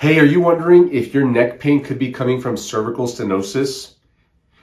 Hey, are you wondering if your neck pain could be coming from cervical stenosis?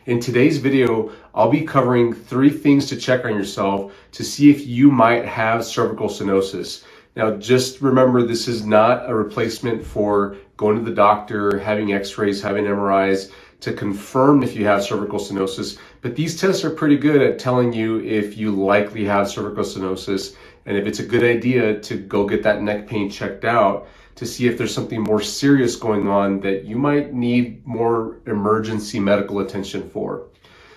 In today's video, I'll be covering 3 things to check on yourself to see if you might have cervical stenosis. Now, just remember, this is not a replacement for going to the doctor, having x-rays, having MRIs to confirm if you have cervical stenosis, but these tests are pretty good at telling you if you likely have cervical stenosis and if it's a good idea to go get that neck pain checked out to see if there's something more serious going on that you might need more emergency medical attention for.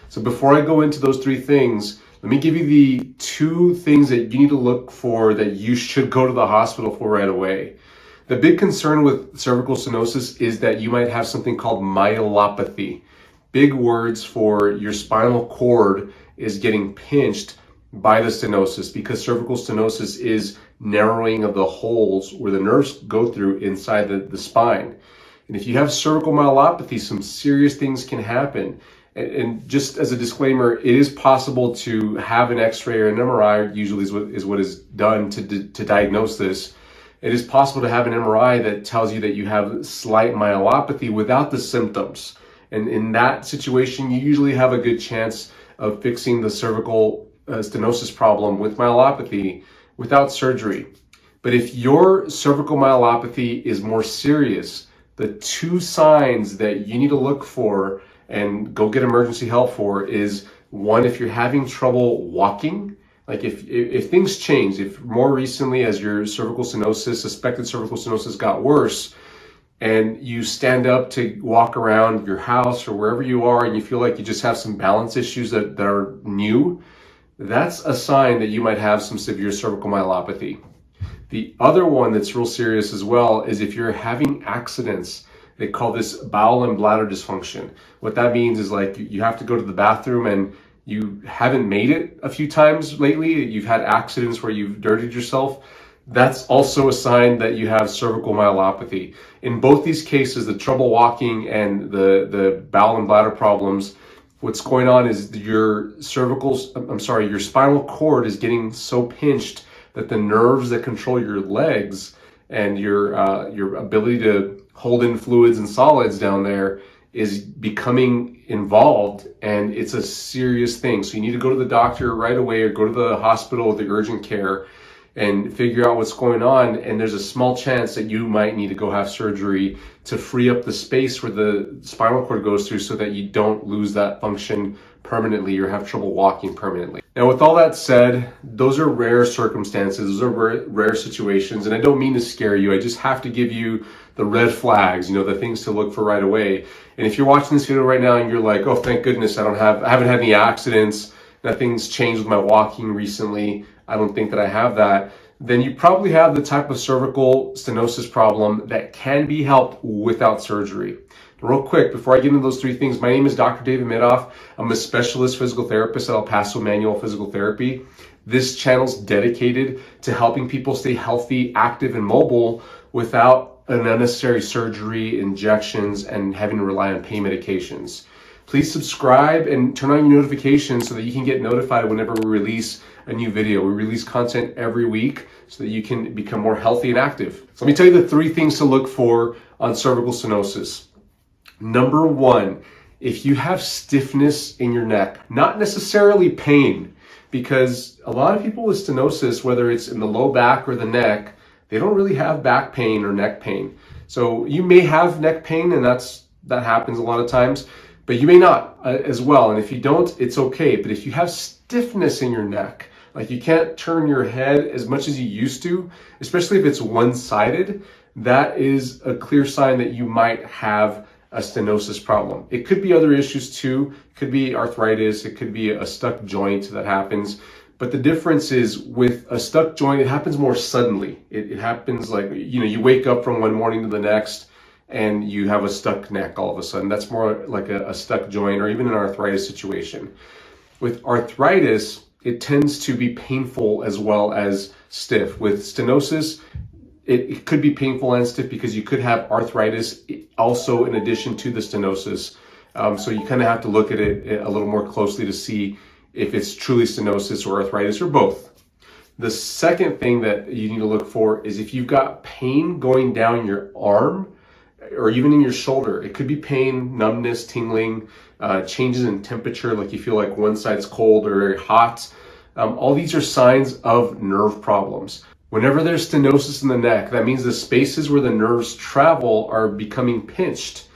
So before I go into those 3 things, let me give you the 2 things that you need to look for that you should go to the hospital for right away. The big concern with cervical stenosis is that you might have something called myelopathy. Big words for your spinal cord is getting pinched by the stenosis, because cervical stenosis is narrowing of the holes where the nerves go through inside the spine. And if you have cervical myelopathy, some serious things can happen. And just as a disclaimer, it is possible to have an x-ray or an MRI, usually is what is done to diagnose this. It is possible to have an MRI that tells you that you have slight myelopathy without the symptoms. And in that situation, you usually have a good chance of fixing the cervical stenosis problem with myelopathy without surgery. But if your cervical myelopathy is more serious, the 2 signs that you need to look for and go get emergency help for is, 1, if you're having trouble walking, like if things change, if more recently as your cervical stenosis, suspected cervical stenosis got worse, and you stand up to walk around your house or wherever you are and you feel like you just have some balance issues that are new, that's a sign that you might have some severe cervical myelopathy. The other one that's real serious as well is if you're having accidents. They call this bowel and bladder dysfunction. What that means is, like, you have to go to the bathroom and you haven't made it a few times lately. You've had accidents where you've dirtied yourself. That's also a sign that you have cervical myelopathy. In both these cases, the trouble walking and the bowel and bladder problems, what's going on is your spinal cord is getting so pinched that the nerves that control your legs and your ability to hold in fluids and solids down there is becoming involved, and it's a serious thing. So you need to go to the doctor right away or go to the hospital with the urgent care and figure out what's going on. And there's a small chance that you might need to go have surgery to free up the space where the spinal cord goes through so that you don't lose that function permanently or have trouble walking permanently. Now, with all that said, those are rare circumstances, those are rare situations, and I don't mean to scare you. I just have to give you the red flags, the things to look for right away. And if you're watching this video right now and you're like, oh, thank goodness I haven't had any accidents, nothing's changed with my walking recently, I don't think that I have that, then you probably have the type of cervical stenosis problem that can be helped without surgery. Real quick, before I get into those 3 things, my name is Dr. David Midoff. I'm a specialist physical therapist at El Paso Manual Physical Therapy. This channel's dedicated to helping people stay healthy, active, and mobile without an unnecessary surgery, injections, and having to rely on pain medications. Please subscribe and turn on your notifications so that you can get notified whenever we release a new video. We release content every week so that you can become more healthy and active. So let me tell you the 3 things to look for on cervical stenosis. Number 1, if you have stiffness in your neck, not necessarily pain, because a lot of people with stenosis, whether it's in the low back or the neck, they don't really have back pain or neck pain. So you may have neck pain, and that happens a lot of times, but you may not as well. And if you don't, it's okay. But if you have stiffness in your neck, like you can't turn your head as much as you used to, especially if it's one-sided, that is a clear sign that you might have a stenosis problem. It could be other issues too. It could be arthritis. It could be a stuck joint that happens. But the difference is, with a stuck joint, it happens more suddenly. It happens like, you wake up from one morning to the next and you have a stuck neck all of a sudden. That's more like a stuck joint, or even an arthritis situation. With arthritis, it tends to be painful as well as stiff. With stenosis, it could be painful and stiff because you could have arthritis also in addition to the stenosis. So you kind of have to look at it a little more closely to see if it's truly stenosis or arthritis or both. The second thing that you need to look for is if you've got pain going down your arm, or even in your shoulder. It could be pain, numbness, tingling, changes in temperature, like you feel like one side's cold or very hot. All these are signs of nerve problems. Whenever there's stenosis in the neck, that means the spaces where the nerves travel are becoming pinched.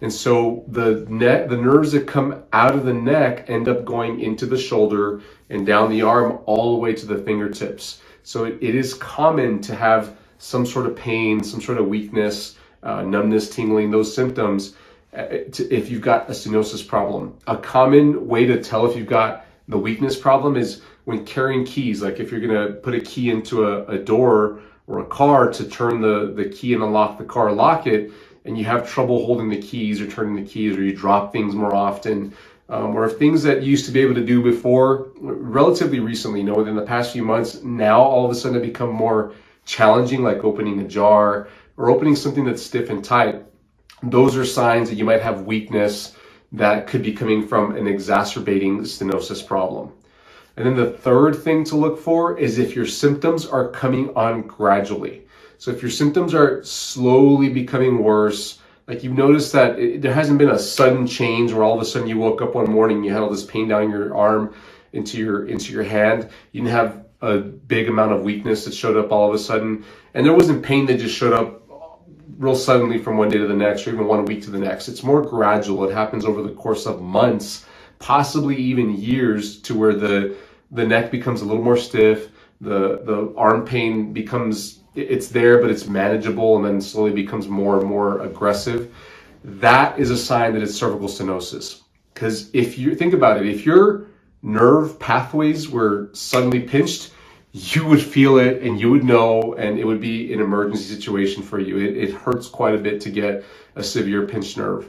And so the nerves that come out of the neck end up going into the shoulder and down the arm all the way to the fingertips. So it is common to have some sort of pain, some sort of weakness, numbness, tingling, those symptoms if you've got a stenosis problem. A common way to tell if you've got the weakness problem is when carrying keys. Like if you're gonna put a key into a door or a car to turn the key and unlock the car, lock it, and you have trouble holding the keys or turning the keys, or you drop things more often, or if things that you used to be able to do before relatively recently, within the past few months, now all of a sudden have become more challenging, like opening a jar or opening something that's stiff and tight. Those are signs that you might have weakness that could be coming from an exacerbating stenosis problem. And then the third thing to look for is if your symptoms are coming on gradually. So if your symptoms are slowly becoming worse, like you've noticed that there hasn't been a sudden change where all of a sudden you woke up one morning and you had all this pain down your arm into your hand. You didn't have a big amount of weakness that showed up all of a sudden, and there wasn't pain that just showed up real suddenly from one day to the next, or even 1 week to the next. It's more gradual. It happens over the course of months, possibly even years, to where the neck becomes a little more stiff, the arm pain becomes, it's there, but it's manageable, and then slowly becomes more and more aggressive. That is a sign that it's cervical stenosis. Because if you think about it, if your nerve pathways were suddenly pinched, you would feel it and you would know, and it would be an emergency situation for you. It hurts quite a bit to get a severe pinched nerve.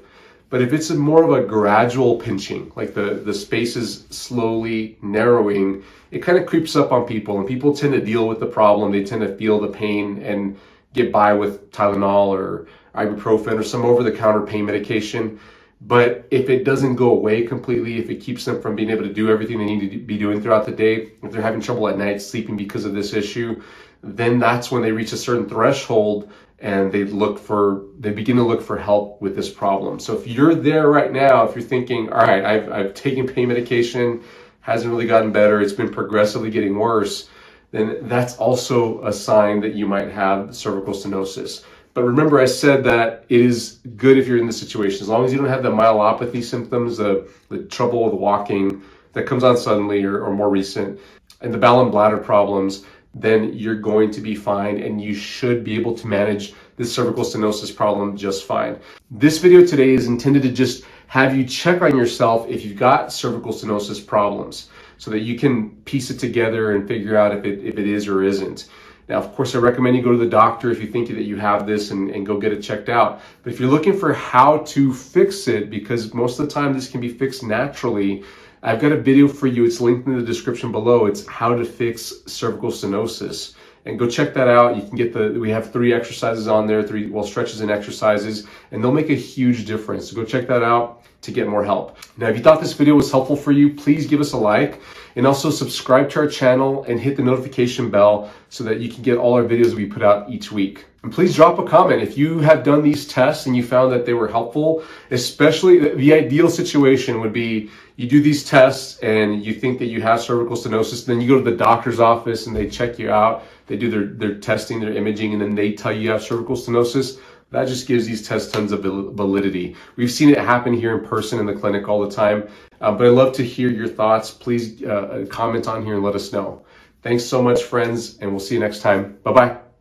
But if it's more of a gradual pinching, like the space is slowly narrowing, it kind of creeps up on people, and people tend to deal with the problem. They tend to feel the pain and get by with Tylenol or ibuprofen or some over-the-counter pain medication. But if it doesn't go away completely, if it keeps them from being able to do everything they need to be doing throughout the day, if they're having trouble at night sleeping because of this issue, then that's when they reach a certain threshold and they begin to look for help with this problem. So if you're there right now, if you're thinking, all right, I've taken pain medication, hasn't really gotten better, it's been progressively getting worse, then that's also a sign that you might have cervical stenosis. But remember, I said that it is good if you're in this situation, as long as you don't have the myelopathy symptoms, the trouble with walking that comes on suddenly or more recent, and the bowel and bladder problems, then you're going to be fine, and you should be able to manage this cervical stenosis problem just fine. This video today is intended to just have you check on yourself if you've got cervical stenosis problems, so that you can piece it together and figure out if it is or isn't. Now, of course, I recommend you go to the doctor if you think that you have this and go get it checked out. But if you're looking for how to fix it, because most of the time this can be fixed naturally, I've got a video for you. It's linked in the description below. It's how to fix cervical stenosis. And go check that out. You can get we have 3 exercises on there, 3 stretches and exercises, and they'll make a huge difference. So go check that out to get more help. Now, if you thought this video was helpful for you, please give us a like, and also subscribe to our channel and hit the notification bell so that you can get all our videos that we put out each week. And please drop a comment if you have done these tests and you found that they were helpful. Especially the ideal situation would be you do these tests and you think that you have cervical stenosis, then you go to the doctor's office and they check you out, they do their testing, their imaging, and then they tell you have cervical stenosis. That just gives these tests tons of validity. We've seen it happen here in person in the clinic all the time. But I'd love to hear your thoughts. Please comment on here and let us know. Thanks so much, friends, and we'll see you next time. Bye-bye.